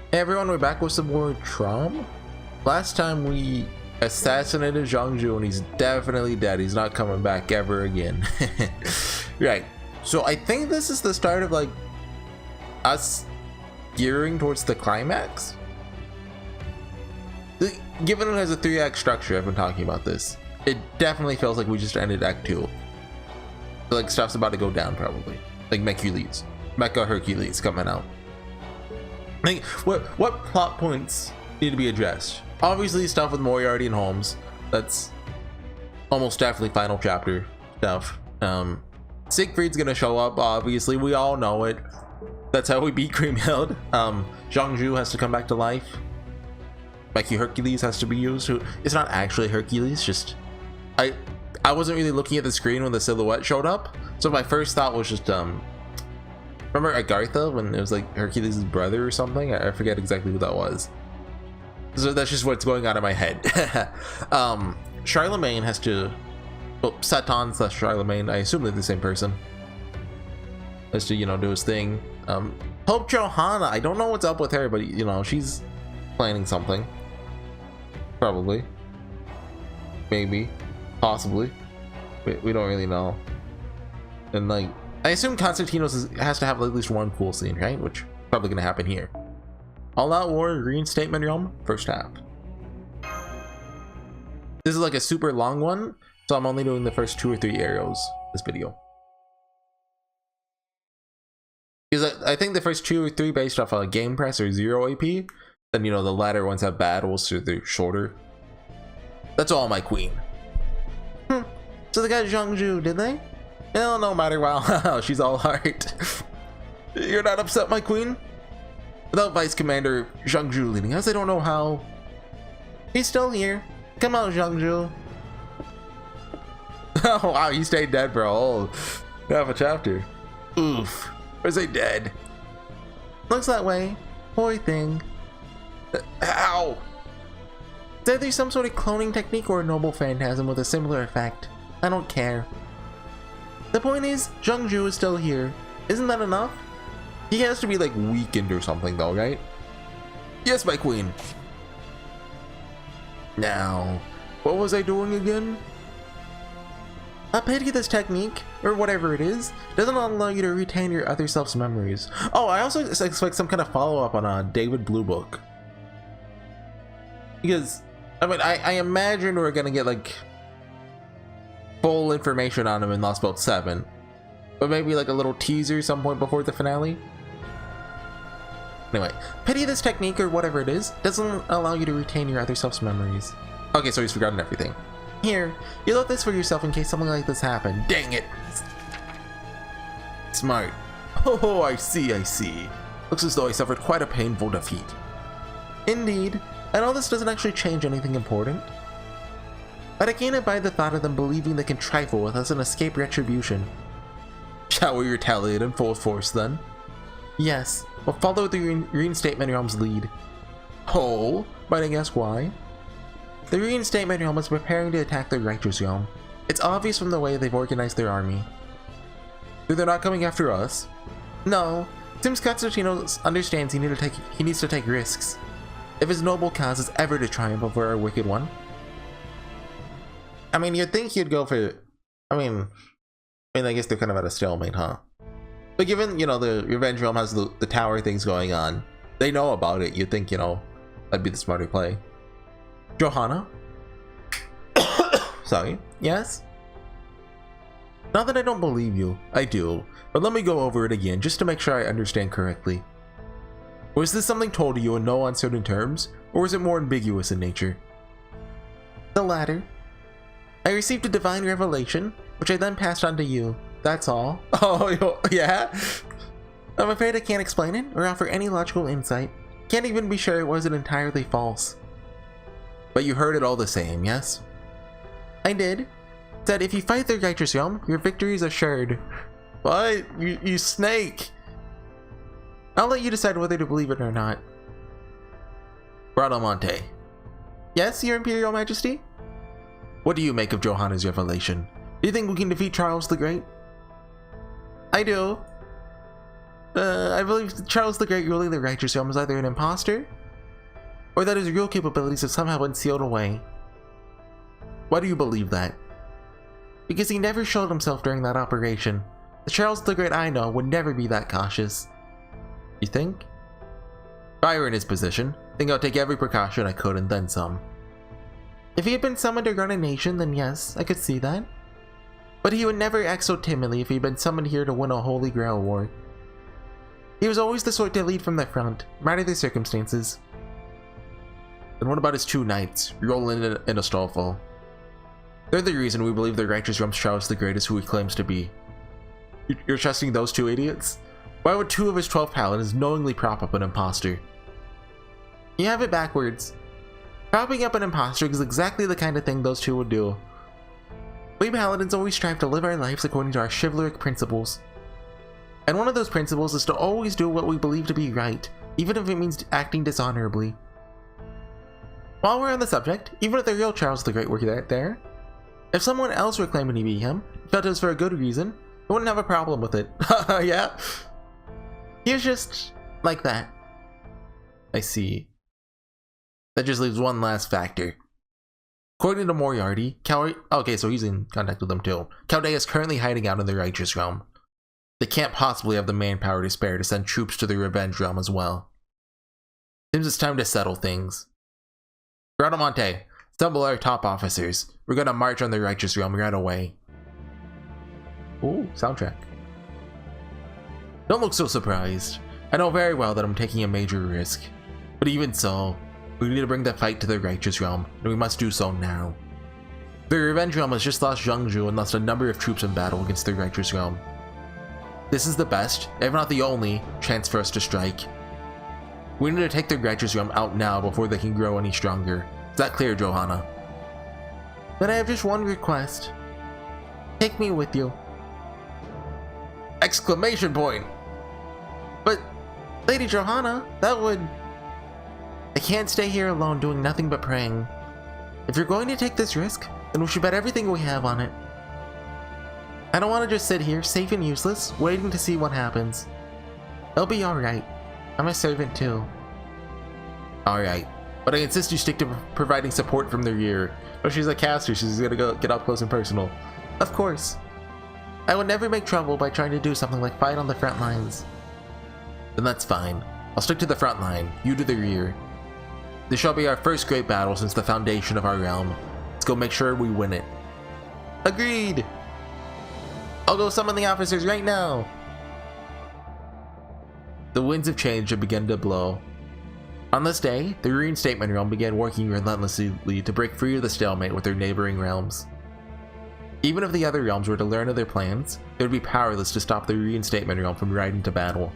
Hey everyone, we're back with some more Traum. Last time we assassinated Zhangju and he's definitely dead. He's not coming back ever again. Right. So I think this is the start of like us gearing towards the climax. Given it has a 3-act structure, I've been talking about this. It definitely feels like we just ended Act 2. Like stuff's about to go down probably. Like Mecha Hercules coming out. Like, what plot points need to be addressed? Obviously stuff with Moriarty and Holmes. That's almost definitely final chapter stuff. Siegfried's gonna show up, obviously, we all know it. That's how we beat Creamhild. Zhangju has to come back to life. Mecha Hercules has to be used. It's not actually Hercules, just I wasn't really looking at the screen when the silhouette showed up, so my first thought was just remember Agartha when it was like Hercules' brother or something? I forget exactly who that was. So that's just what's going on in my head. Charlemagne has to, well, Satan / Charlemagne, I assume they're the same person, has to, you know, do his thing. Pope Johanna, I don't know what's up with her, but you know, she's planning something. Probably. Maybe. Possibly. We don't really know. And like, I assume Constantinos has to have at least one cool scene, right? Which probably gonna happen here. All Out War Reinstatement Realm, first half. This is like a super long one, so I'm only doing the first 2 or 3 areas this video. Because I think the first 2 or 3 based off a game press or 0 AP, then you know the latter ones have battles, so they're shorter. That's all, my queen. So they got Zhangju, did they? Well, no matter wow, she's all heart. You're not upset, my queen? Without Vice Commander Zhangju leading us, I don't know how. He's still here. Come on, Zhangju. Oh wow, you stayed dead for a whole half a chapter. Oof. Or is he dead? Looks that way. Boy thing. Ow! Is either some sort of cloning technique or a noble phantasm with a similar effect. I don't care. The point is, Zhangju is still here. Isn't that enough? He has to be like weakened or something though, right? Yes, my queen. Now, what was I doing again? I pity this technique, or whatever it is, doesn't allow you to retain your other self's memories. Oh, I also expect some kind of follow-up on David Blue Book. Because, I mean, I imagine we're gonna get like full information on him in Lost Boat 7. But maybe like a little teaser some point before the finale. Anyway, pity this technique, or whatever it is, doesn't allow you to retain your other self's memories. Okay, so he's forgotten everything. Here, you left this for yourself in case something like this happened. Dang it! Smart. Oh, I see. Looks as though I suffered quite a painful defeat. Indeed. I know this doesn't actually change anything important, but I can't abide the thought of them believing they can trifle with us and escape retribution. Shall we retaliate in full force then? Yes, we'll follow the Reinstatement Realm's lead. Oh, might I guess why? The Reinstatement Realm is preparing to attack the Righteous Realm. It's obvious from the way they've organized their army. So they're not coming after us? No, seems Constantino understands he needs to take risks, if his noble cause is ever to triumph over our wicked one. I mean, you'd think he'd go for, I guess they're kind of at a stalemate, huh? But given, you know, the Revenge Realm has the tower things going on, they know about it, you'd think, you know, that'd be the smarter play. Johanna? Sorry, yes? Not that I don't believe you, I do, but let me go over it again just to make sure I understand correctly. Was this something told to you in no uncertain terms, or was it more ambiguous in nature? The latter. I received a divine revelation, which I then passed on to you, that's all. Oh, yeah? I'm afraid I can't explain it, or offer any logical insight. Can't even be sure it wasn't entirely false. But you heard it all the same, yes? I did. Said if you fight the Righteous Realm, your victory is assured. What? You snake! I'll let you decide whether to believe it or not. Bradamante. Yes, your Imperial Majesty? What do you make of Johanna's revelation? Do you think we can defeat Charles the Great? I do. I believe Charles the Great ruling the Righteous Realm is either an imposter, or that his real capabilities have somehow been sealed away. Why do you believe that? Because he never showed himself during that operation. The Charles the Great I know would never be that cautious. You think? If I were in his position, I think I'd take every precaution I could and then some. If he had been summoned to run a nation, then yes, I could see that. But he would never act so timidly if he had been summoned here to win a Holy Grail war. He was always the sort to lead from the front, no matter the circumstances. Then what about his 2 knights, Roland and Astolfo? They're the reason we believe the Righteous Realm's Charles the Great is who he claims to be. You're trusting those 2 idiots? Why would 2 of his 12 paladins knowingly prop up an imposter? You have it backwards. Propping up an imposter is exactly the kind of thing those 2 would do. We paladins always strive to live our lives according to our chivalric principles. And one of those principles is to always do what we believe to be right, even if it means acting dishonorably. While we're on the subject, even if the real Charles the Great were there, if someone else were claiming to be him, felt it was for a good reason, I wouldn't have a problem with it. Yeah? He was just like that. I see. That just leaves one last factor. According to Moriarty, okay, so he's in contact with them too. Chaldea is currently hiding out in the Righteous Realm. They can't possibly have the manpower to spare to send troops to the Revenge Realm as well. Seems it's time to settle things. Gradamonte, assemble our top officers. We're gonna march on the Righteous Realm right away. Ooh, soundtrack. Don't look so surprised. I know very well that I'm taking a major risk. But even so, we need to bring the fight to the Righteous Realm, and we must do so now. The Revenge Realm has just lost Zhengzhou and lost a number of troops in battle against the Righteous Realm. This is the best, if not the only, chance for us to strike. We need to take the Righteous Realm out now before they can grow any stronger. Is that clear, Johanna? Then I have just one request. Take me with you. Exclamation point! But, Lady Johanna, that would... I can't stay here alone doing nothing but praying. If you're going to take this risk, then we should bet everything we have on it. I don't want to just sit here, safe and useless, waiting to see what happens. It'll be alright. I'm a servant too. Alright, but I insist you stick to providing support from the rear. Oh, she's a caster, she's gonna go get up close and personal. Of course. I would never make trouble by trying to do something like fight on the front lines. Then that's fine. I'll stick to the front line, you to the rear. This shall be our first great battle since the foundation of our realm. Let's go make sure we win it. Agreed! I'll go summon the officers right now! The winds of change had begun to blow. On this day, the Reinstatement Realm began working relentlessly to break free of the stalemate with their neighboring realms. Even if the other realms were to learn of their plans, they would be powerless to stop the Reinstatement Realm from riding to battle.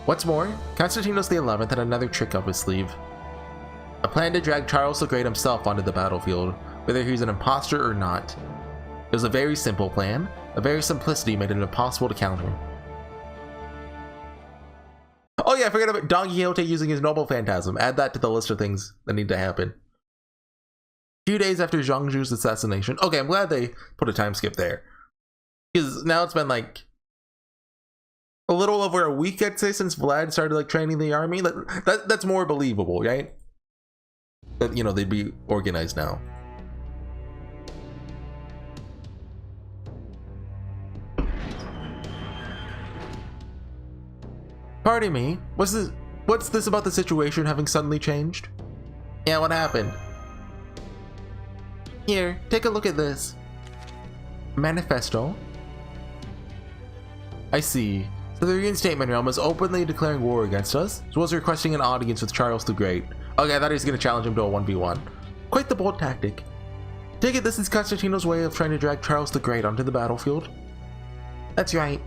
What's more, Constantinos XI had another trick up his sleeve. A plan to drag Charles the Great himself onto the battlefield, whether he's an imposter or not. It was a very simple plan, a very simplicity made it impossible to counter. Oh yeah, I forgot about Don Quixote using his noble phantasm. Add that to the list of things that need to happen. A few days after Zhengzhou's assassination. Okay, I'm glad they put a time skip there. Because now it's been like a little over a week, I'd say, since Vlad started like training the army. That's more believable, right? That, you know, they'd be organized now. Pardon me, what's this about the situation having suddenly changed? Yeah, what happened? Here, take a look at this. Manifesto. I see. So the Reinstatement Realm is openly declaring war against us, as well as requesting an audience with Charles the Great. Okay, I thought he was going to challenge him to a 1v1. Quite the bold tactic. Take it this is Constantino's way of trying to drag Charles the Great onto the battlefield? That's right.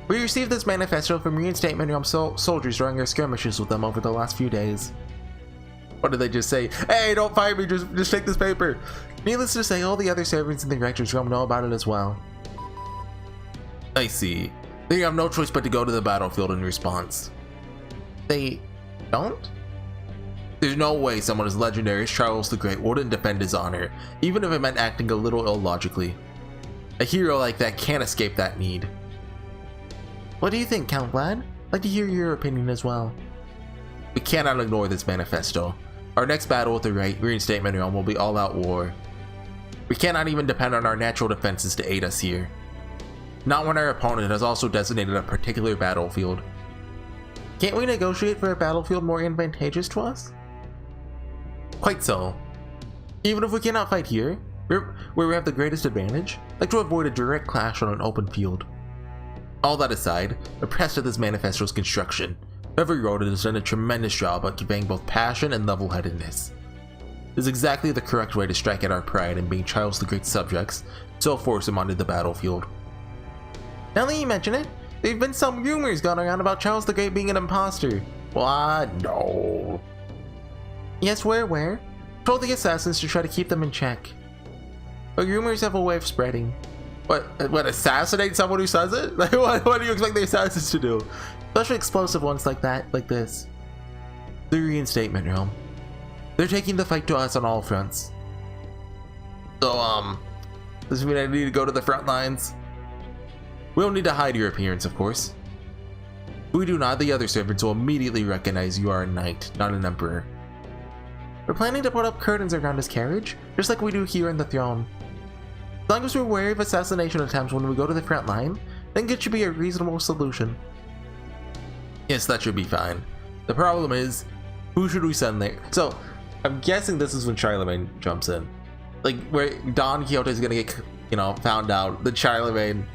We received this manifesto from Reinstatement Realm soldiers during our skirmishes with them over the last few days. What did they just say? Hey, don't fire me, just take this paper. Needless to say, all the other servants in the Righteous Realm know about it as well. I see. They have no choice but to go to the battlefield in response. They don't? There's no way someone as legendary as Charles the Great wouldn't defend his honor, even if it meant acting a little illogically. A hero like that can't escape that need. What do you think, Count Vlad? I'd like to hear your opinion as well. We cannot ignore this manifesto. Our next battle with the reinstatement realm will be all-out war. We cannot even depend on our natural defenses to aid us here. Not when our opponent has also designated a particular battlefield. Can't we negotiate for a battlefield more advantageous to us? Quite so. Even if we cannot fight here, where we have the greatest advantage, I'd like to avoid a direct clash on an open field. All that aside, impressed at this manifesto's construction. Whoever wrote it has done a tremendous job at conveying both passion and level-headedness. It is exactly the correct way to strike at our pride in being Charles the Great's subjects, so force him onto the battlefield. Now that you mention it, there have been some rumors going around about Charles the Great being an imposter. What? No. Yes, we're aware. Told the assassins to try to keep them in check. But rumors have a way of spreading. What, assassinate someone who says it? Like, what do you expect the assassins to do? Especially explosive ones like that, like this. The reinstatement realm. They're taking the fight to us on all fronts. So, does this mean I need to go to the front lines? We don't need to hide your appearance, of course. If we do not, the other servants will immediately recognize you are a knight, not an emperor. We're planning to put up curtains around his carriage, just like we do here in the throne. As long as we're wary of assassination attempts when we go to the front line, then it should be a reasonable solution. Yes, that should be fine. The problem is, who should we send there? So, I'm guessing this is when Charlemagne jumps in. Like, where Don Quixote is gonna get, found out. The Charlemagne,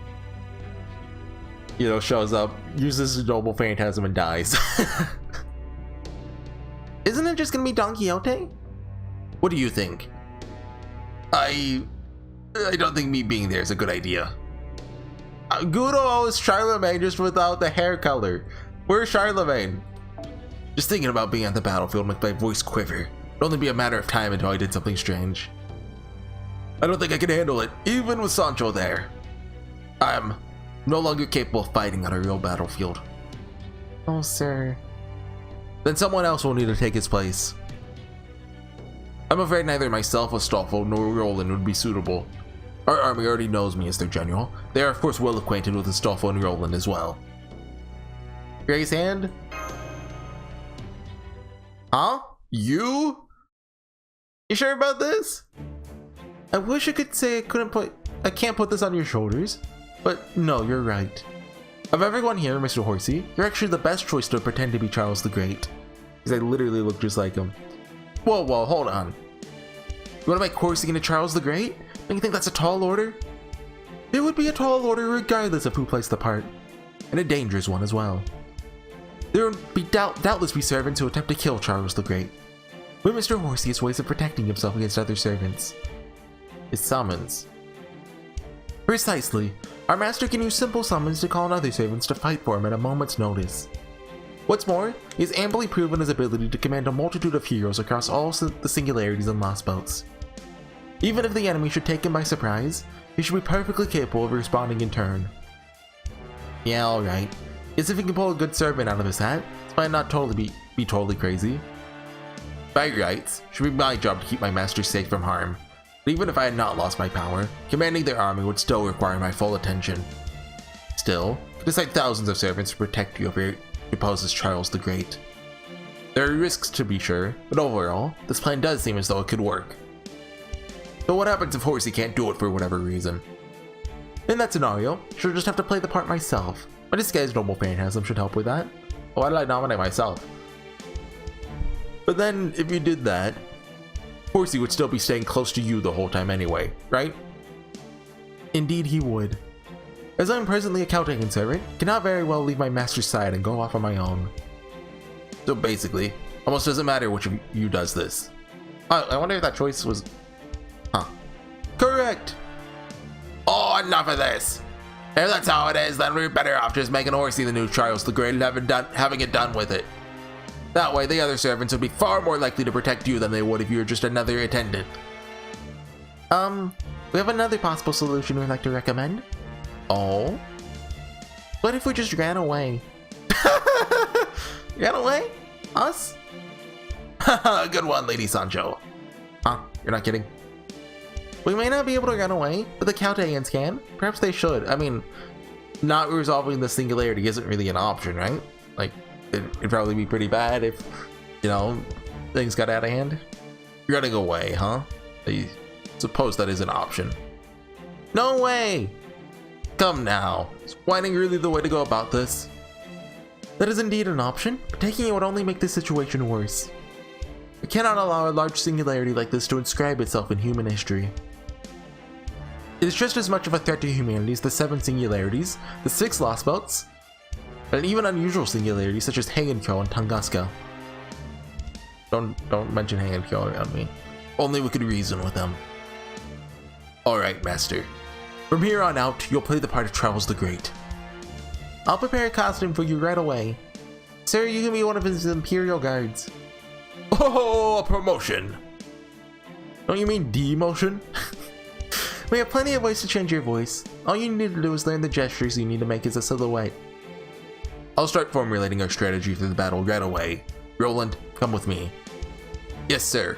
shows up, uses his noble phantasm and dies. Isn't it just gonna be Don Quixote? What do you think? I don't think me being there is a good idea. Good old Charlemagne just without the hair color. Where's Charlemagne? Just thinking about being on the battlefield makes my voice quiver. It'd only be a matter of time until I did something strange. I don't think I can handle it, even with Sancho there. I'm no longer capable of fighting on a real battlefield. Oh, sir. Then someone else will need to take his place. I'm afraid neither myself, Astolfo, nor Roland would be suitable. Our army already knows me as their general. They are of course well acquainted with Astolfo and Roland as well. Raise hand. Huh? You? You sure about this? I wish I could say I can't put this on your shoulders, but no, you're right. Of everyone here, Mr. Horsey, you're actually the best choice to pretend to be Charles the Great. Because I literally look just like him. Whoa, hold on. You want to make Horsey into Charles the Great? Don't you think that's a tall order? It would be a tall order regardless of who plays the part. And a dangerous one as well. There would be doubtless be servants who attempt to kill Charles the Great. But Mr. Horsey has ways of protecting himself against other servants. His summons. Precisely. Our master can use simple summons to call on other servants to fight for him at a moment's notice. What's more, he has amply proven his ability to command a multitude of heroes across all the singularities and lost belts. Even if the enemy should take him by surprise, he should be perfectly capable of responding in turn. Yeah, alright. Guess if he can pull a good servant out of his hat, this might not totally be totally crazy. By rights, it should be my job to keep my master safe from harm. But even if I had not lost my power, commanding their army would still require my full attention. Still, you can decide thousands of servants to protect you if you opposes Charles the Great. There are risks to be sure, but overall, this plan does seem as though it could work. So what happens if Horsey can't do it for whatever reason? In that scenario, she'll just have to play the part myself. My disguised noble phantasm should help with that. Why did I nominate myself? But then, if you did that, Horsey would still be staying close to you the whole time anyway, right? Indeed he would. As I am presently a Chaldean servant, cannot very well leave my master's side and go off on my own. So basically, almost doesn't matter which of you does this. I wonder if that choice was... Huh. Correct! Oh, enough of this! If that's how it is, then we're better off just making Horsey the new Charles the Great and having it done with it. That way, the other servants would be far more likely to protect you than they would if you were just another attendant. We have another possible solution we'd like to recommend. Oh? What if we just ran away? Ran away? Us? Haha, good one, Lady Sancho. Huh? You're not kidding? We may not be able to run away, but the Chaldeans can. Perhaps they should. I mean, not resolving the singularity isn't really an option, right? Like, it'd probably be pretty bad if, you know, things got out of hand. You're running away, huh? I suppose that is an option. No way! Come now, is whining really the way to go about this? That is indeed an option, but taking it would only make the situation worse. We cannot allow a large singularity like this to inscribe itself in human history. It is just as much of a threat to humanity as the 7 singularities, the 6 lost belts, and even unusual singularities such as Hagenkyo and Tunguska. Don't mention Hagenkyo around me. Only we could reason with them. Alright, Master. From here on out, you'll play the part of Travels the Great. I'll prepare a costume for you right away. Sir, you can be one of his Imperial Guards. Oh, a promotion! Don't you mean demotion? We have plenty of ways to change your voice. All you need to do is learn the gestures you need to make as a silhouette. I'll start formulating our strategy for the battle right away. Roland, come with me. Yes, sir.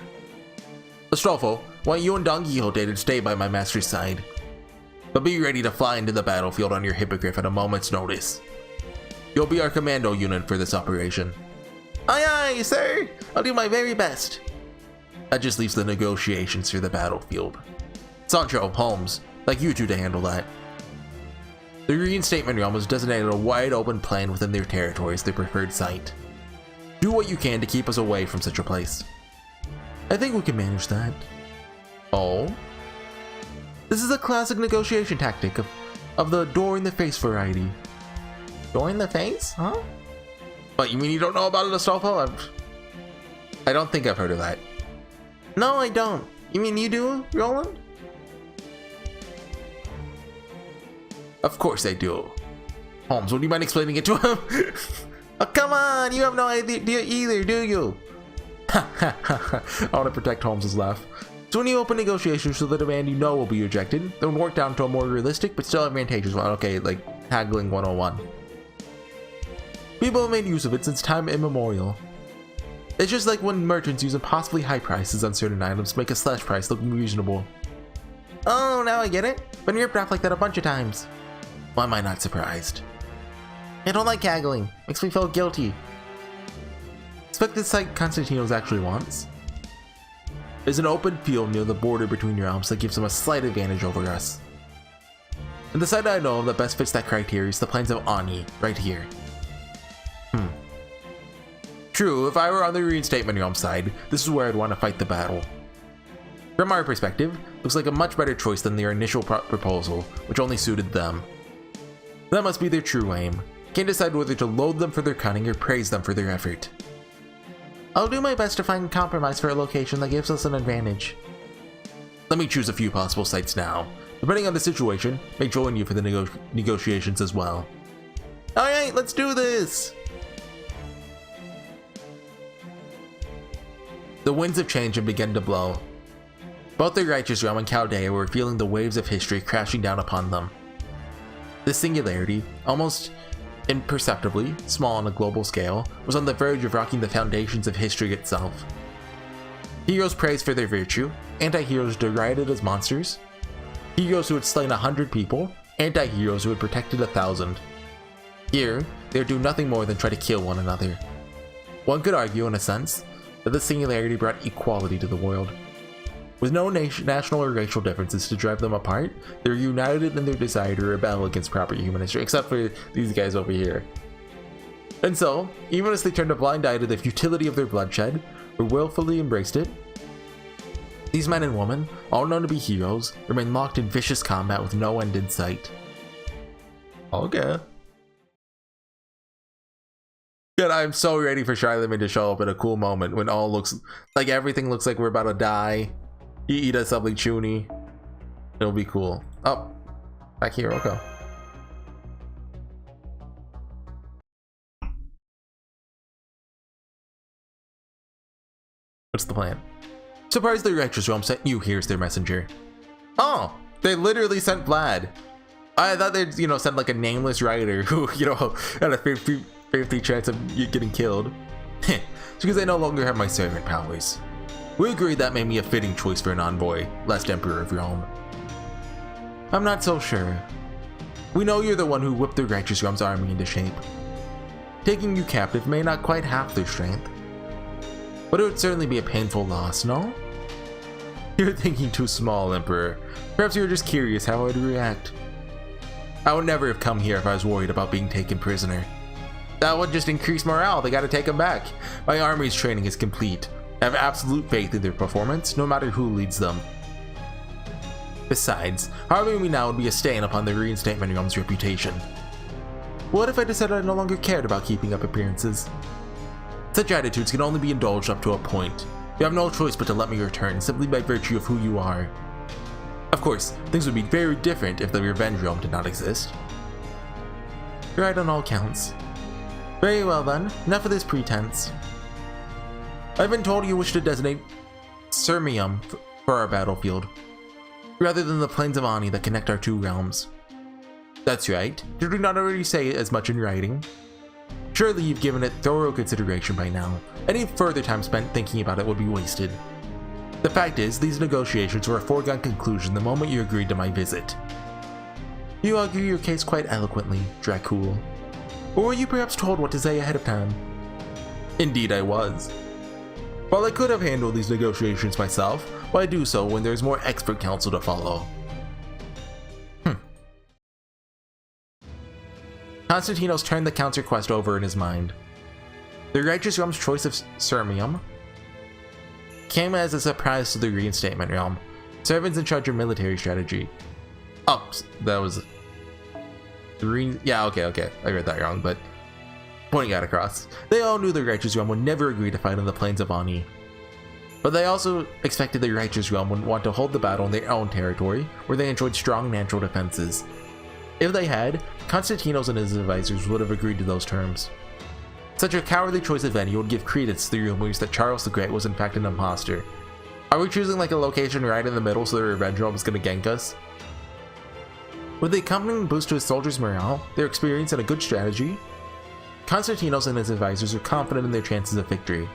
Astolfo, want you and Don Quixote to stay by my master's side. But be ready to fly into the battlefield on your hippogriff at a moment's notice. You'll be our commando unit for this operation. Aye aye, sir! I'll do my very best. That just leaves the negotiations for the battlefield. Sancho, Holmes, like you two to handle that. The reinstatement realm has designated a wide open plain within their territory as their preferred site. Do what you can to keep us away from such a place. I think we can manage that. Oh? This is a classic negotiation tactic of the door in the face variety. Door in the face? Huh? What, you mean you don't know about it, Astolfo? I don't think I've heard of that. No, I don't. You mean you do, Roland? Of course I do. Holmes, would you mind explaining it to him? Oh, come on, you have no idea either, do you? I want to protect Holmes' laugh. So when you open negotiations for the demand you know will be rejected, then work down to a more realistic but still advantageous one. Okay, like haggling 101. People have made use of it since time immemorial. It's just like when merchants use impossibly high prices on certain items to make a slash price look reasonable. Oh, now I get it. Been ripped off like that a bunch of times. Why am I not surprised? I don't like haggling. Makes me feel guilty. Expect this site Constantinos actually wants. There's an open field near the border between realms that gives him a slight advantage over us. And the site I know of that best fits that criteria is the plains of Ani, right here. True, if I were on the reinstatement realm side, this is where I'd want to fight the battle. From our perspective, looks like a much better choice than their initial proposal, which only suited them. That must be their true aim. Can't decide whether to loathe them for their cunning or praise them for their effort. I'll do my best to find a compromise for a location that gives us an advantage. Let me choose a few possible sites now. Depending on the situation, may join you for the negotiations as well. Alright, let's do this! The winds of change have begun to blow. Both the Righteous Realm and Chaldea were feeling the waves of history crashing down upon them. This singularity, almost imperceptibly small on a global scale, was on the verge of rocking the foundations of history itself. Heroes praised for their virtue, anti-heroes derided as monsters, heroes who had slain 100 people, anti-heroes who had protected 1,000. Here, they would do nothing more than try to kill one another. One could argue, in a sense, that the singularity brought equality to the world. With no national or racial differences to drive them apart, they were united in their desire to rebel against proper human history, except for these guys over here. And so, even as they turned a blind eye to the futility of their bloodshed, or willfully embraced it, these men and women, all known to be heroes, remain locked in vicious combat with no end in sight. Okay. God, I'm so ready for Charlemagne to show up at a cool moment when all looks like everything looks like we're about to die. He does something chuny. It'll be cool. Oh, back here, okay. What's the plan? Surprise, the Righteous Realm sent you here as their messenger. Oh, they literally sent Vlad. I thought they'd, send like a nameless rider who, had a 50 chance of you getting killed. It's because I no longer have my servant powers. We agreed that made me a fitting choice for an envoy, last Emperor of Rome. I'm not so sure. We know you're the one who whipped the Righteous Realm's army into shape. Taking you captive may not quite half their strength, but it would certainly be a painful loss, no? You're thinking too small, Emperor. Perhaps you're just curious how I'd react. I would never have come here if I was worried about being taken prisoner. That would just increase morale. They gotta take him back. My army's training is complete. I have absolute faith in their performance, no matter who leads them. Besides, harming me now would be a stain upon the Reinstatement Realm's reputation. What if I decided I no longer cared about keeping up appearances? Such attitudes can only be indulged up to a point. You have no choice but to let me return, simply by virtue of who you are. Of course, things would be very different if the Revenge Realm did not exist. You're right on all counts. Very well then, enough of this pretense. I've been told you wish to designate Sirmium for our battlefield, rather than the plains of Ani that connect our two realms. That's right. Did we not already say as much in writing? Surely you've given it thorough consideration by now. Any further time spent thinking about it would be wasted. The fact is, these negotiations were a foregone conclusion the moment you agreed to my visit. You argue your case quite eloquently, Dracul. Or were you perhaps told what to say ahead of time? Indeed I was. While I could have handled these negotiations myself, why do so when there's more expert counsel to follow? Constantinos turned the Count's request over in his mind. The Righteous Realm's choice of Sirmium came as a surprise to the Reinstatement Realm, servants in charge of military strategy. Oh, that was... Yeah, okay, I read that wrong, but pointing out across. They all knew the Righteous Realm would never agree to fight on the plains of Ani. But they also expected the Righteous Realm would want to hold the battle in their own territory, where they enjoyed strong natural defenses. If they had, Constantinos and his advisors would have agreed to those terms. Such a cowardly choice of venue would give credence to the rumors that Charles the Great was in fact an imposter. Are we choosing like a location right in the middle so the Revenge Realm is gonna gank us? With the accompanying boost to his soldiers' morale, their experience and a good strategy, Constantinos and his advisors were confident in their chances of victory.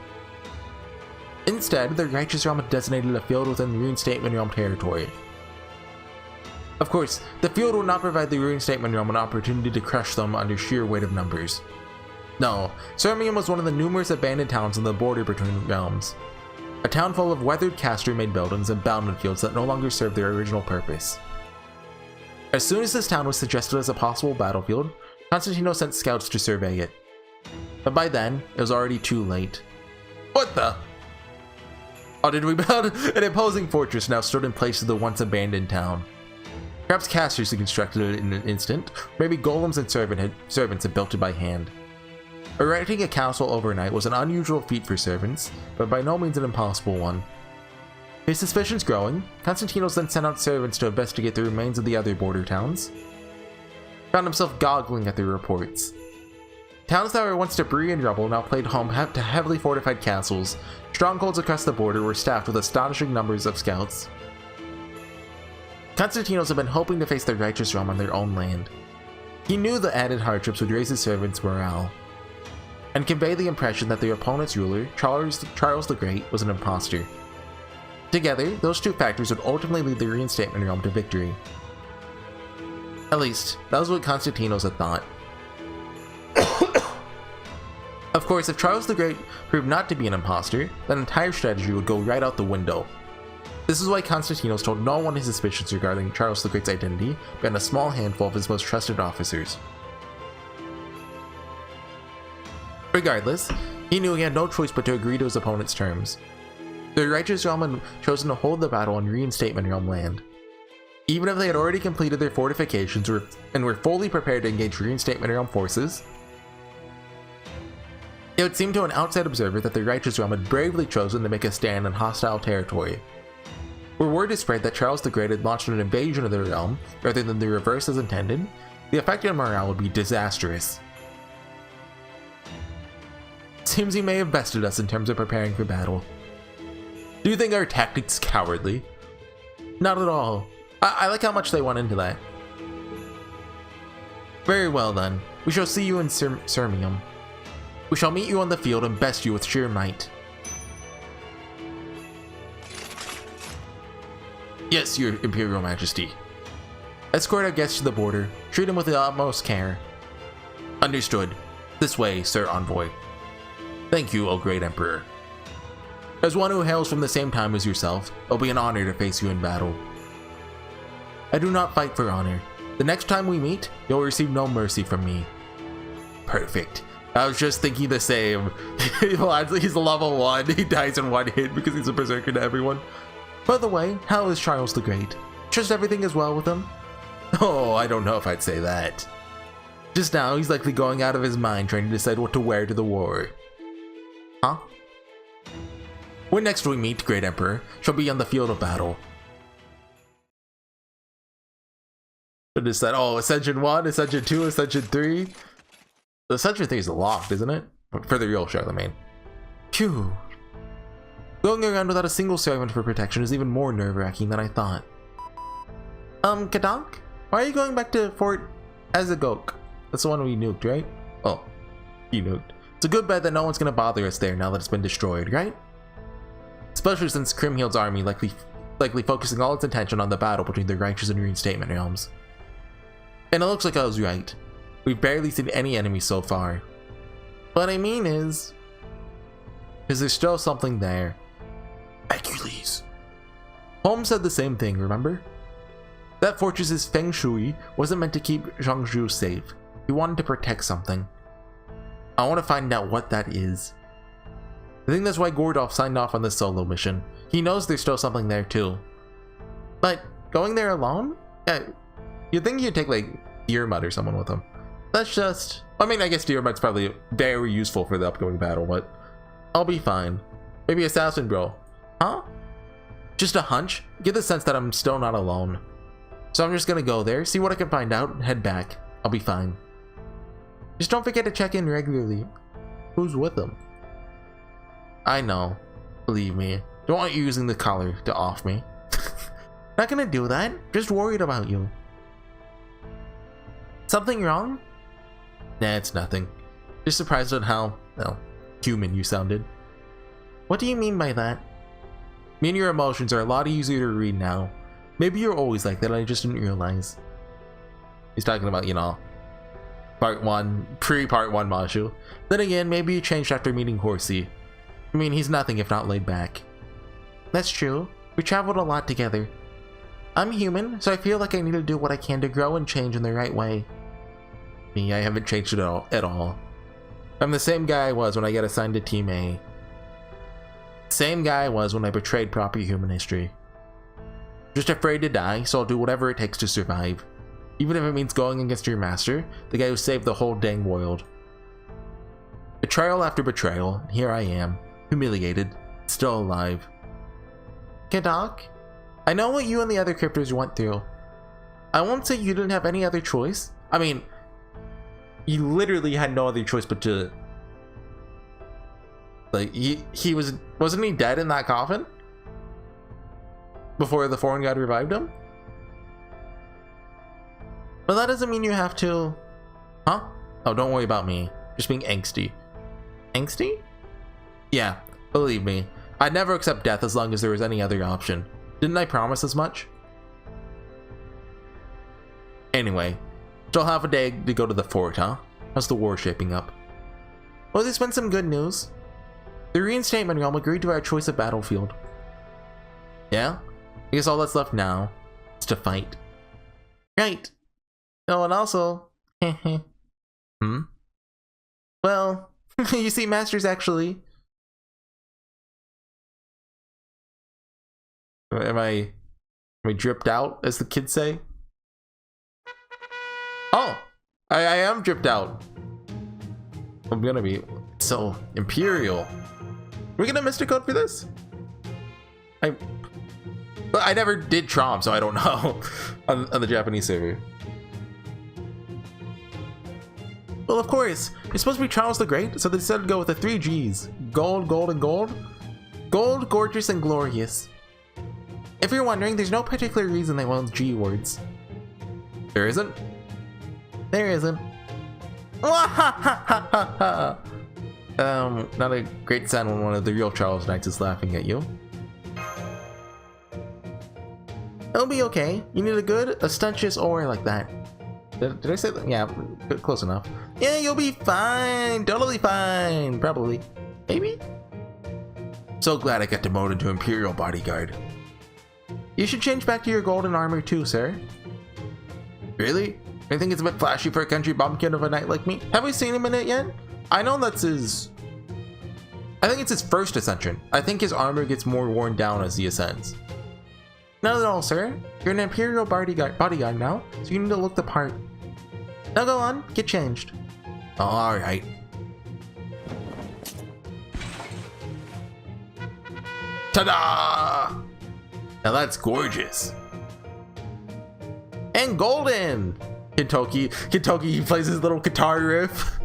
Instead, the Righteous Realm had designated a field within the Reinstatement Realm territory. Of course, the field would not provide the Reinstatement Realm an opportunity to crush them under sheer weight of numbers. No, Sirmium was one of the numerous abandoned towns on the border between realms. A town full of weathered caster-made buildings and bounded fields that no longer served their original purpose. As soon as this town was suggested as a possible battlefield, Constantino sent scouts to survey it. But by then, it was already too late. What the? Oh, did we build? An imposing fortress now stood in place of the once abandoned town. Perhaps casters had constructed it in an instant, maybe golems and servants had built it by hand. Erecting a castle overnight was an unusual feat for servants, but by no means an impossible one. His suspicions growing, Constantinos then sent out servants to investigate the remains of the other border towns. Found himself goggling at their reports. Towns that were once debris and rubble now played home to heavily fortified castles. Strongholds across the border were staffed with astonishing numbers of scouts. Constantinos had been hoping to face the Righteous Realm on their own land. He knew the added hardships would raise his servants' morale, and convey the impression that their opponent's ruler, Charles the Great, was an imposter. Together, those two factors would ultimately lead the Reinstatement Realm to victory. At least, that was what Constantinos had thought. Of course, if Charles the Great proved not to be an imposter, that entire strategy would go right out the window. This is why Constantinos told no one his suspicions regarding Charles the Great's identity beyond a small handful of his most trusted officers. Regardless, he knew he had no choice but to agree to his opponent's terms. The Righteous Realm had chosen to hold the battle on Reinstatement Realm land. Even if they had already completed their fortifications and were fully prepared to engage Reinstatement Realm forces, it would seem to an outside observer that the Righteous Realm had bravely chosen to make a stand in hostile territory. Were word to spread that Charles the Great had launched an invasion of the realm, rather than the reverse as intended, the effect on morale would be disastrous. Seems he may have bested us in terms of preparing for battle. Do you think our tactics cowardly? Not at all. I like how much they went into that. Very well then, we shall see you in Sirmium. We shall meet you on the field and best you with sheer might. Yes, your Imperial Majesty. Escort our guests to the border. Treat them with the utmost care. Understood. This way, Sir Envoy. Thank you, O Great Emperor. As one who hails from the same time as yourself, it'll be an honor to face you in battle. I do not fight for honor. The next time we meet, you'll receive no mercy from me. Perfect. I was just thinking the same. He's level 1. He dies in one hit because he's a berserker to everyone. By the way, how is Charles the Great? Just everything is well with him? Oh, I don't know if I'd say that. Just now, he's likely going out of his mind trying to decide what to wear to the war. Huh? When next we meet, Great Emperor, shall be on the field of battle. What is that? Oh, Ascension 1, Ascension 2, Ascension 3. Ascension 3 is locked, isn't it? For the real Charlemagne. Phew. Going around without a single servant for protection is even more nerve-wracking than I thought. Kadank? Why are you going back to Fort Azagok? That's the one we nuked, right? Oh, you nuked. It's a good bet that no one's gonna bother us there now that it's been destroyed, right? Especially since Kriemhild's army likely focusing all its attention on the battle between the Righteous and Reinstatement realms. And it looks like I was right. We've barely seen any enemies so far. What I mean is there's still something there. Hercules. Holmes said the same thing, remember? That fortress's feng shui wasn't meant to keep Zhangzhou safe. He wanted to protect something. I want to find out what that is. I think that's why Gordolf signed off on this solo mission. He knows there's still something there too. But going there alone? You'd think you'd take like Diermut or someone with him. That's just... I mean, I guess Diermut's probably very useful for the upcoming battle, but I'll be fine. Maybe Assassin Bro. Huh? Just a hunch? Get the sense that I'm still not alone. So I'm just gonna go there, see what I can find out, and head back. I'll be fine. Just don't forget to check in regularly. Who's with him? I know. Believe me. Don't want you using the collar to off me. Not gonna do that. Just worried about you. Something wrong? Nah, it's nothing. Just surprised at how, well, human you sounded. What do you mean by that? Me and your emotions are a lot easier to read now. Maybe you're always like that, I just didn't realize. He's talking about, you know, part 1, pre-part 1 Mashu. Then again, maybe you changed after meeting Horsey. I mean, he's nothing if not laid back. That's true. We traveled a lot together. I'm human, so I feel like I need to do what I can to grow and change in the right way. Me, I haven't changed at all. I'm the same guy I was when I got assigned to Team A. Same guy I was when I betrayed proper human history. Just afraid to die, so I'll do whatever it takes to survive. Even if it means going against your master, the guy who saved the whole dang world. Betrayal after betrayal, and here I am, humiliated, still alive. Kadak, I know what you and the other cryptors went through. I won't say you didn't have any other choice. I mean, you literally had no other choice but to... Like, wasn't he dead in that coffin? Before the foreign god revived him? But that doesn't mean you have to... Huh? Oh, don't worry about me. Just being angsty. Angsty? Yeah, believe me. I'd never accept death as long as there was any other option. Didn't I promise as much? Anyway, still have a day to go to the fort, huh? How's the war shaping up? Well, there's been some good news. The Reinstatement Realm agreed to our choice of battlefield. Yeah? I guess all that's left now is to fight. Right. Oh, and also... Well, you see, Master's actually... Am I dripped out, as the kids say? Oh! I am dripped out. I'm gonna be so imperial. We're gonna Mystic Code for this? I never did Traum, so I don't know on the Japanese server. Well, of course, it's supposed to be Charles the Great, so they decided to go with the 3 G's. Gold, gold, and gold. Gold, gorgeous, and glorious. If you're wondering, there's no particular reason they went with G words. There isn't? There isn't. Not a great sound when one of the real Charles Knights is laughing at you. It'll be okay. You need a good, astucious ore like that. Did I say that? Yeah, close enough. Yeah, you'll be fine. Totally fine. Probably. Maybe? So glad I got demoted to Imperial Bodyguard. You should change back to your golden armor too, sir. Really? I think it's a bit flashy for a country bumpkin of a knight like me. Have we seen him in it yet? I know that's his... I think it's his first ascension. I think his armor gets more worn down as he ascends. Not at all, sir. You're an Imperial bodyguard now, so you need to look the part. Now go on, get changed. Alright. Ta-da! Now that's gorgeous. And golden! Kentucky plays his little guitar riff.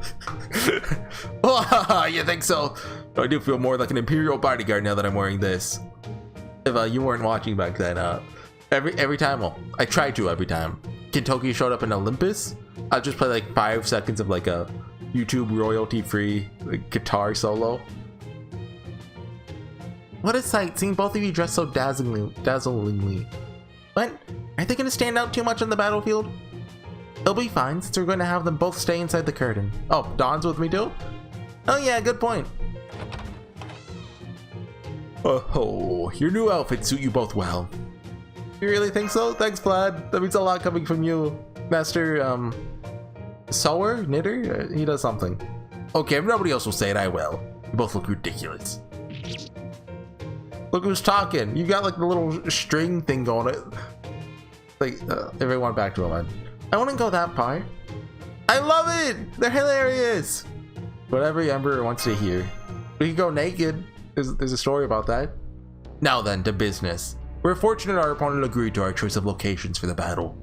You think so? I do feel more like an Imperial bodyguard now that I'm wearing this. If you weren't watching back then, every time, well, I tried to every time Kentucky showed up in Olympus, I'd just play like 5 seconds of like a YouTube royalty-free like, guitar solo. What a sight, seeing both of you dressed so dazzlingly. What? Are they gonna stand out too much on the battlefield? They'll be fine, since we're going to have them both stay inside the curtain. Oh, Dawn's with me too? Oh yeah, good point. Oh, your new outfits suit you both well. You really think so? Thanks, Vlad. That means a lot coming from you. Master, sewer? Knitter? He does something. Okay, if nobody else will say it, I will. You both look ridiculous. Look who's talking. You got like the little string thing going. Like, everyone back to him. I wouldn't go that far. I love it! They're hilarious! Whatever Emperor wants to hear. We can go naked. There's a story about that. Now then, to business. We're fortunate our opponent agreed to our choice of locations for the battle.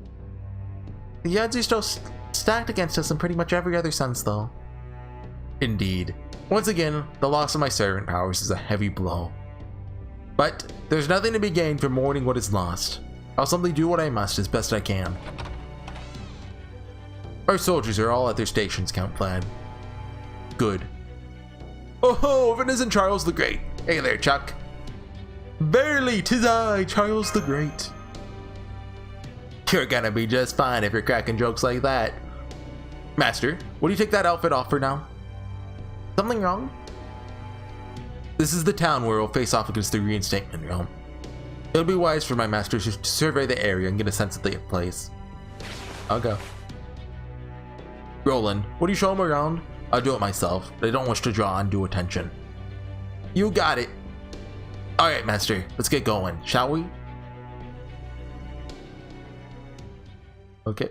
The odds are still stacked against us in pretty much every other sense, though. Indeed. Once again, the loss of my servant powers is a heavy blow. But there's nothing to be gained from mourning what is lost. I'll simply do what I must as best I can. Our soldiers are all at their stations, Count Vlad. Good. Oh, if it isn't Charles the Great. Hey there, Chuck. Verily, 'tis I, Charles the Great. You're gonna be just fine if you're cracking jokes like that. Master, will you take that outfit off for now? Something wrong? This is the town where we'll face off against the reinstatement realm. It'll be wise for my master to survey the area and get a sense of the place. I'll go. Roland, will you show him around? I'll do it myself, but I don't wish to draw undue attention. You got it. Alright, Master, let's get going, shall we? Okay,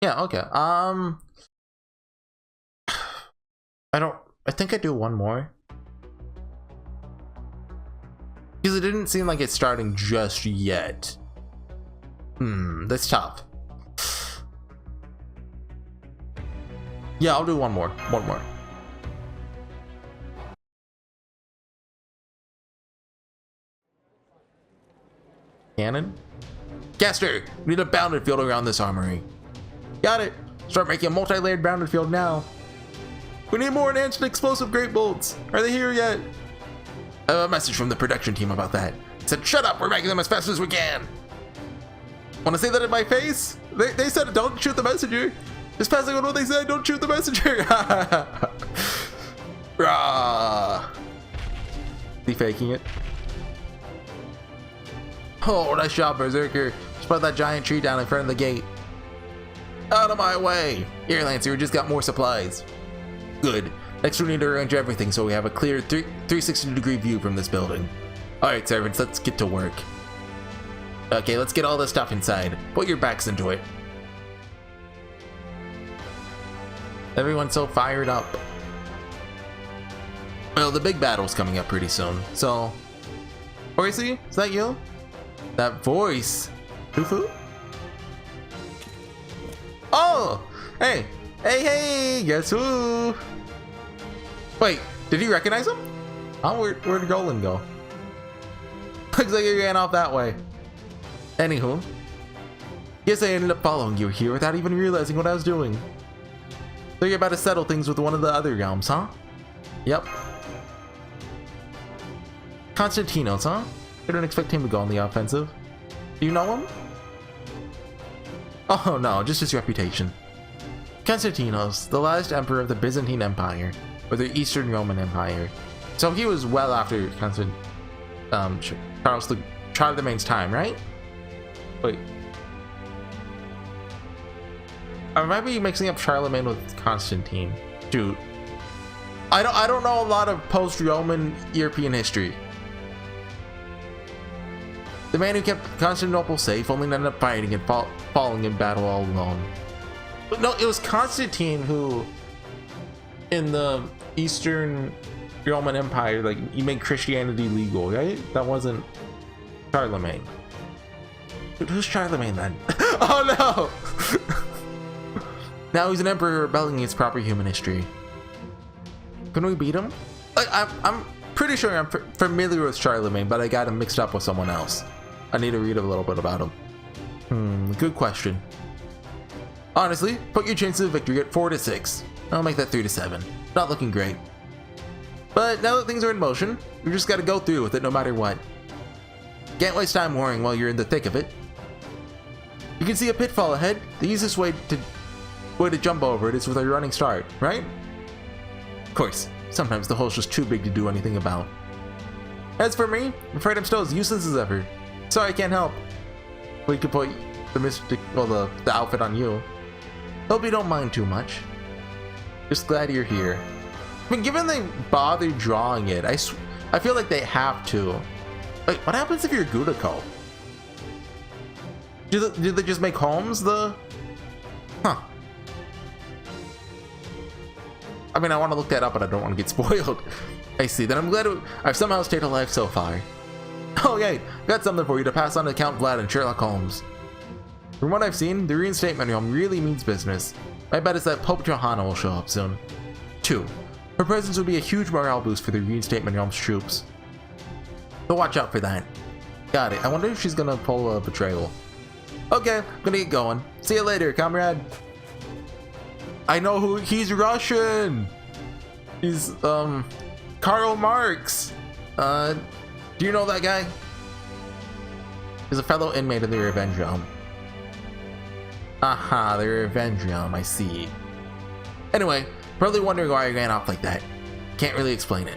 yeah, okay, I think I do one more. Because it didn't seem like it's starting just yet. That's tough. Yeah, I'll do one more. Cannon? Gaster, we need a bounded field around this armory. Got it. Start making a multi-layered bounded field now. We need more enhanced explosive great bolts. Are they here yet? A message from the production team about that. It said, shut up, we're making them as fast as we can. Want to say that in my face? They said don't shoot the messenger. Just passing on what they said, don't shoot the messenger. Rah. Is he faking it? Oh, nice job, Berserker. Just put that giant tree down in front of the gate. Out of my way. Here, Lancer, we just got more supplies. Good. Next we need to arrange everything so we have a clear 360-degree view from this building. Alright, servants, let's get to work. Okay, let's get all this stuff inside. Put your backs into it. Everyone's so fired up. Well, the big battle's coming up pretty soon, so... Horsey, is that you? That voice? Fufu? Oh! Hey! Hey, guess who? Wait, did you recognize him? Oh, where'd Golan go? Looks like he ran off that way. Anywho. Guess I ended up following you here without even realizing what I was doing. So you're about to settle things with one of the other realms, huh? Yep. Constantinos, huh? I don't expect him to go on the offensive. Do you know him? Oh no, just his reputation. Constantinos, the last emperor of the Byzantine Empire, or the Eastern Roman Empire. So he was well after Charlemagne's time, right? Wait. I might be mixing up Charlemagne with Constantine. Dude. I don't know a lot of post-Roman European history. The man who kept Constantinople safe only ended up fighting and falling in battle all alone. But no, it was Constantine who, in the Eastern Roman Empire, like, he made Christianity legal, right? That wasn't Charlemagne. Dude, who's Charlemagne then? Oh no! Now he's an emperor rebelling against proper human history. Can we beat him? Like, I'm pretty sure I'm familiar with Charlemagne, but I got him mixed up with someone else. I need to read a little bit about him. Good question. Honestly, put your chances of victory at 4 to 6. I'll make that 3 to 7. Not looking great. But now that things are in motion, we just gotta go through with it no matter what. Can't waste time worrying while you're in the thick of it. You can see a pitfall ahead. The easiest way to jump over it is with a running start, right? Of course, sometimes the hole's just too big to do anything about. As for me, I'm afraid I'm still as useless as ever. Sorry, I can't help. We could put the outfit on you. Hope you don't mind too much. Just glad you're here. I mean, given they bothered drawing it, I feel like they have to. Wait, what happens if you're Gudako? Did they just make Holmes the... Huh. I mean, I want to look that up, but I don't want to get spoiled. I see. Then I'm glad I've somehow stayed alive so far. Oh, yay. Got something for you to pass on to Count Vlad and Sherlock Holmes. From what I've seen, the reinstatement realm really means business. My bet is that Pope Johanna will show up soon. 2. Her presence would be a huge morale boost for the reinstatement realm's troops. So watch out for that. Got it. I wonder if she's gonna pull a betrayal. Okay, I'm gonna get going. See you later, comrade. I know who he's Russian. He's Karl Marx. Do you know that guy? He's a fellow inmate of the Revenge Realm. Aha, the Revenge Realm, I see. Anyway, probably wondering why I ran off like that. Can't really explain it.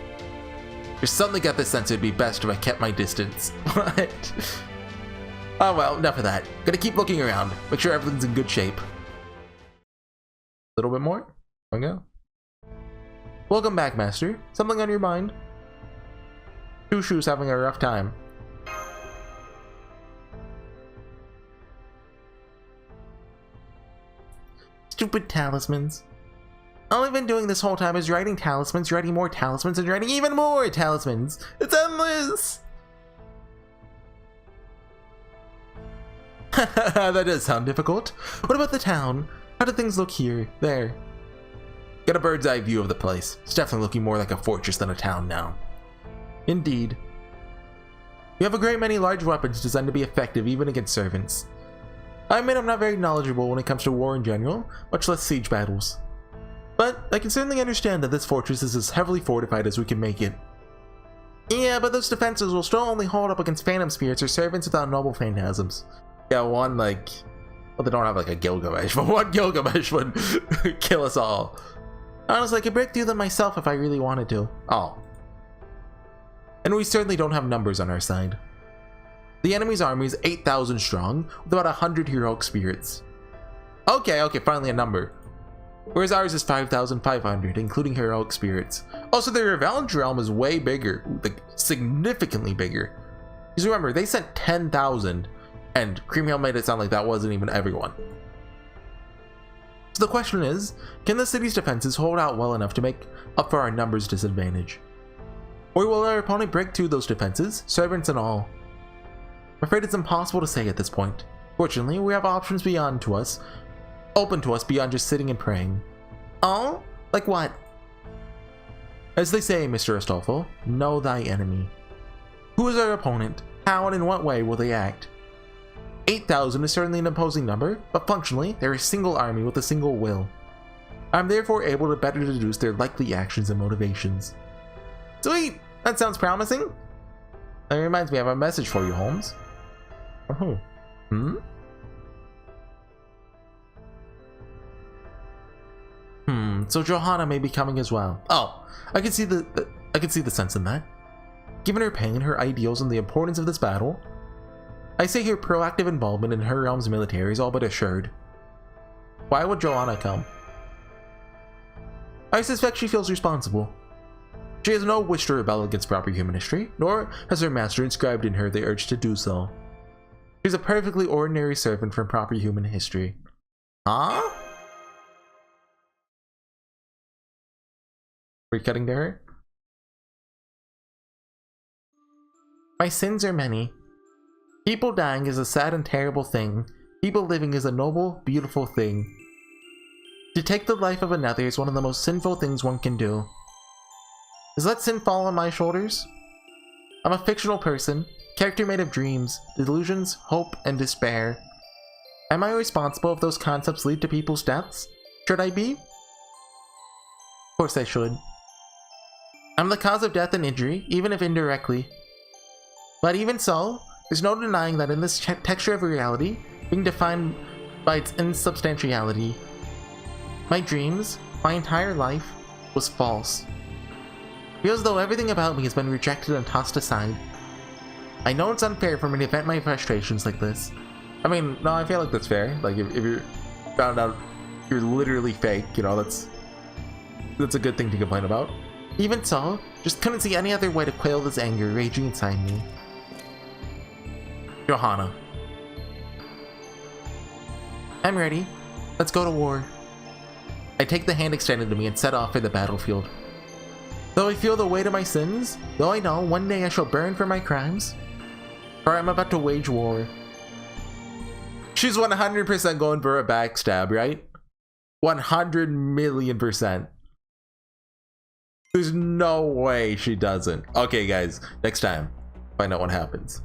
Just suddenly got the sense it'd be best if I kept my distance. What? Oh well, enough of that. Gonna keep looking around, make sure everything's in good shape. A little bit more? Okay. Welcome back, Master. Something on your mind? Shushu's having a rough time. Stupid talismans. All I've been doing this whole time is writing talismans, writing more talismans, and writing even more talismans. It's endless! That does sound difficult. What about the town? How do things look here? There. Get a bird's eye view of the place. It's definitely looking more like a fortress than a town now. Indeed. We have a great many large weapons designed to be effective even against servants. I admit I'm not very knowledgeable when it comes to war in general, much less siege battles. But I can certainly understand that this fortress is as heavily fortified as we can make it. Yeah, but those defenses will still only hold up against phantom spirits or servants without noble phantasms. Yeah, one like... Well, they don't have like a Gilgamesh, but one Gilgamesh would kill us all. Honestly, I could break through them myself if I really wanted to. Oh. And we certainly don't have numbers on our side. The enemy's army is 8,000 strong, with about 100 heroic spirits. Okay, finally a number. Whereas ours is 5,500, including heroic spirits. Also, the Revenge Realm is way bigger, like significantly bigger. Because remember, they sent 10,000, and Cream Hill made it sound like that wasn't even everyone. So the question is, can the city's defenses hold out well enough to make up for our numbers disadvantage? Or will our opponent break through those defenses, servants and all? I'm afraid it's impossible to say at this point. Fortunately, we have options open to us beyond just sitting and praying. Oh? Like what? As they say, Mr. Astolfo, know thy enemy. Who is our opponent? How and in what way will they act? 8,000 is certainly an imposing number, but functionally, they're a single army with a single will. I'm therefore able to better deduce their likely actions and motivations. Sweet! That sounds promising. That reminds me, I have a message for you, Holmes. From who? So Johanna may be coming as well. Oh, I can see the sense in that. Given her pain, her ideals, and the importance of this battle, I say her proactive involvement in her realm's military is all but assured. Why would Johanna come? I suspect she feels responsible. She has no wish to rebel against proper human history, nor has her master inscribed in her the urge to do so. She's a perfectly ordinary servant from proper human history. Huh? We're cutting to her? My sins are many. People dying is a sad and terrible thing. People living is a noble, beautiful thing. To take the life of another is one of the most sinful things one can do. Does that sin fall on my shoulders? I'm a fictional person, character made of dreams, delusions, hope, and despair. Am I responsible if those concepts lead to people's deaths? Should I be? Of course I should. I'm the cause of death and injury, even if indirectly. But even so, there's no denying that in this texture of reality, being defined by its insubstantiality, my dreams, my entire life, was false. Feels as though everything about me has been rejected and tossed aside. I know it's unfair for me to vent my frustrations like this. I mean, no, I feel like that's fair. Like, if you're found out you're literally fake, you know, that's a good thing to complain about. Even so, just couldn't see any other way to quell this anger raging inside me. Johanna. I'm ready. Let's go to war. I take the hand extended to me and set off for the battlefield. Though I feel the weight of my sins, though I know one day I shall burn for my crimes, for I'm about to wage war. She's 100% going for a backstab, right? 100,000,000%. There's no way she doesn't. Okay, guys, next time, find out what happens.